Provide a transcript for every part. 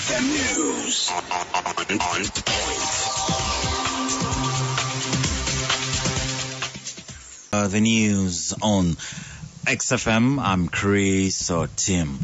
XFM News on point. The news on XFM. I'm Chris or Tim.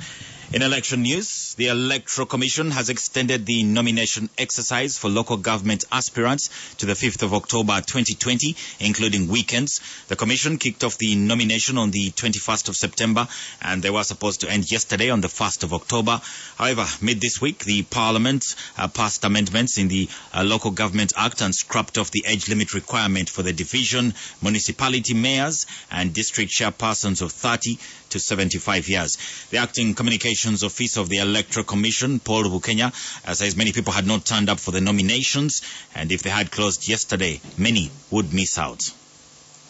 In election news, the Electoral Commission has extended the nomination exercise for local government aspirants to the 5th of October 2020, including weekends. The Commission kicked off the nomination on the 21st of September, and they were supposed to end yesterday on the 1st of October. However, mid this week, the Parliament passed amendments in the Local Government Act and scrapped off the age limit requirement for the division, municipality mayors, and district chairpersons of 30 to 75 years. The acting communications officer of the Electoral Commission, Paul Bukenya, says many people had not turned up for the nominations, and if they had closed yesterday, many would miss out.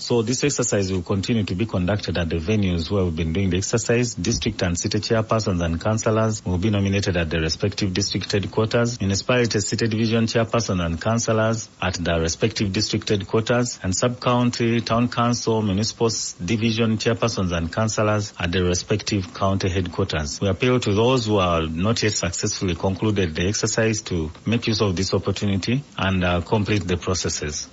So this exercise will continue to be conducted at the venues where we've been doing the exercise. District and city chairpersons and councillors will be nominated at the respective district headquarters. Municipality city division chairperson and councillors at the respective district headquarters. And sub-county, town council, municipal division chairpersons and councillors at the respective county headquarters. We appeal to those who are not yet successfully concluded the exercise to make use of this opportunity and complete the processes.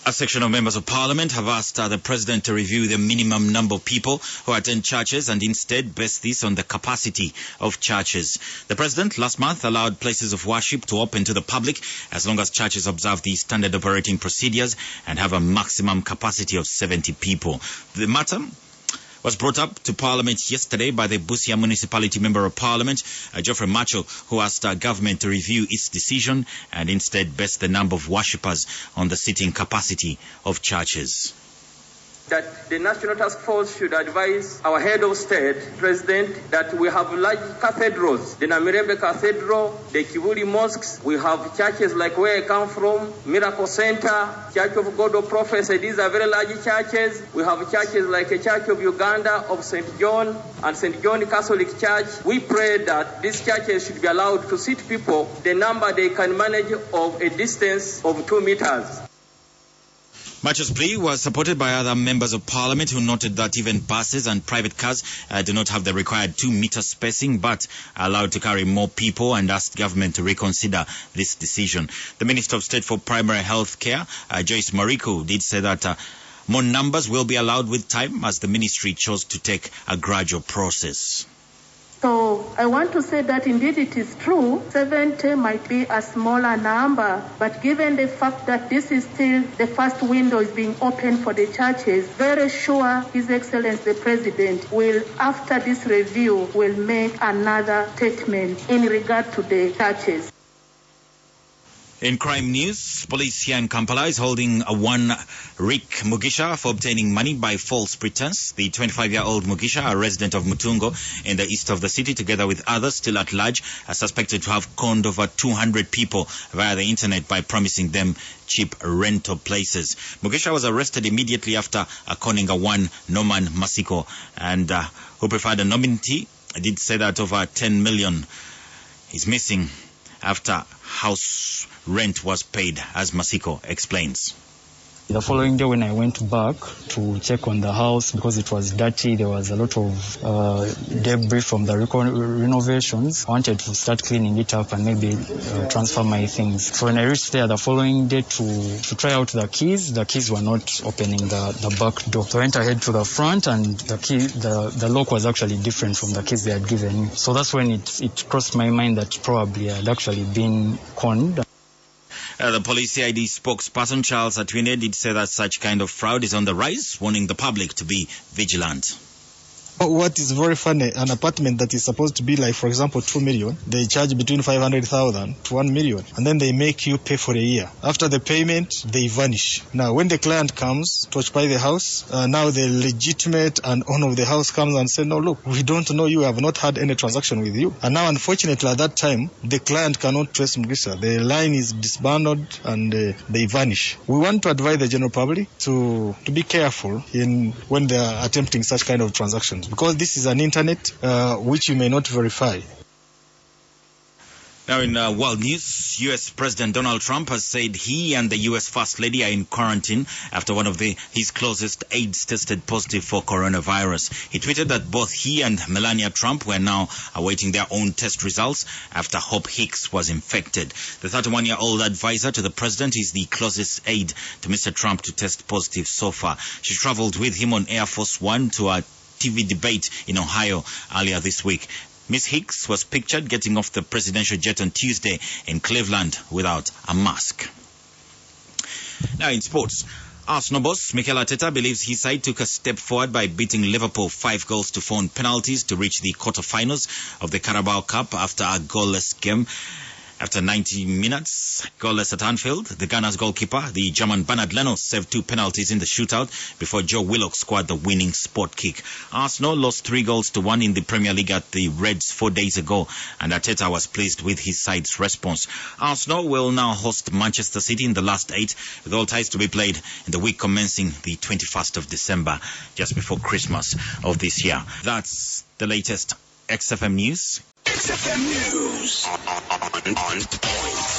A section of members of parliament have asked the president to review the minimum number of people who attend churches and instead base this on the capacity of churches. The president last month allowed places of worship to open to the public as long as churches observe the standard operating procedures and have a maximum capacity of 70 people. The matter was brought up to Parliament yesterday by the Busia Municipality Member of Parliament, Geoffrey Macho, who asked government to review its decision and instead base the number of worshippers on the seating capacity of churches. That the National Task Force should advise our head of state, President, that we have large cathedrals, the Namirembe Cathedral, the Kibuli Mosques, we have churches like where I come from, Miracle Center, Church of God of Prophecy, these are very large churches. We have churches like the Church of Uganda, of St. John, and St. John Catholic Church. We pray that these churches should be allowed to seat people, the number they can manage of a distance of 2 meters. Macho's plea was supported by other members of parliament who noted that even buses and private cars do not have the required 2-meter spacing but are allowed to carry more people, and asked government to reconsider this decision. The Minister of State for Primary Health Care, Joyce Mariku, did say that more numbers will be allowed with time as the ministry chose to take a gradual process. So I want to say that indeed it is true, 70 might be a smaller number, but given the fact that this is still the first window is being opened for the churches, very sure His Excellency the President will, after this review, will make another statement in regard to the churches. In crime news, police here in Kampala is holding one Rick Mugisha for obtaining money by false pretense. The 25-year-old Mugisha, a resident of Mutungo in the east of the city, together with others still at large, are suspected to have conned over 200 people via the internet by promising them cheap rental places. Mugisha was arrested immediately after conning one Norman Masiko, and who preferred anonymity, did say that over 10 million is missing after house rent was paid, as Masiko explains. The following day when I went back to check on the house, because it was dirty, there was a lot of debris from the renovations. I wanted to start cleaning it up and maybe transfer my things. So when I reached there the following day to try out the keys were not opening the back door. So I went ahead to the front, and the lock was actually different from the keys they had given me. So that's when it crossed my mind that probably I had actually been conned. The police CID spokesperson Charles Atwine did say that such kind of fraud is on the rise, warning the public to be vigilant. What is very funny, an apartment that is supposed to be like, for example, 2 million, they charge between 500,000 to 1 million, and then they make you pay for a year. After the payment, they vanish. Now, when the client comes to occupy the house, now the legitimate and owner of the house comes and says, no, look, we don't know you, we have not had any transaction with you. And now, unfortunately, at that time, the client cannot trace Mugisha. The line is disbanded and they vanish. We want to advise the general public to be careful when they are attempting such kind of transactions, because this is an internet which you may not verify. Now in world news, U.S. President Donald Trump has said he and the U.S. First Lady are in quarantine after one of his closest aides tested positive for coronavirus. He tweeted that both he and Melania Trump were now awaiting their own test results after Hope Hicks was infected. The 31-year-old advisor to the president is the closest aide to Mr. Trump to test positive so far. She traveled with him on Air Force One to a TV debate in Ohio earlier this week. Ms. Hicks was pictured getting off the presidential jet on Tuesday in Cleveland without a mask. Now in sports, Arsenal boss Mikel Arteta believes his side took a step forward by beating Liverpool 5-4 on penalties to reach the quarter-finals of the Carabao Cup after a goalless game. After 90 minutes, goalless at Anfield, the Gunners goalkeeper, the German Bernard Leno, saved 2 penalties in the shootout before Joe Willock scored the winning spot kick. Arsenal lost 3-1 in the Premier League at the Reds 4 days ago, and Arteta was pleased with his side's response. Arsenal will now host Manchester City in the last 8, with all ties to be played in the week commencing the 21st of December, just before Christmas of this year. That's the latest XFM News. XFM News on point.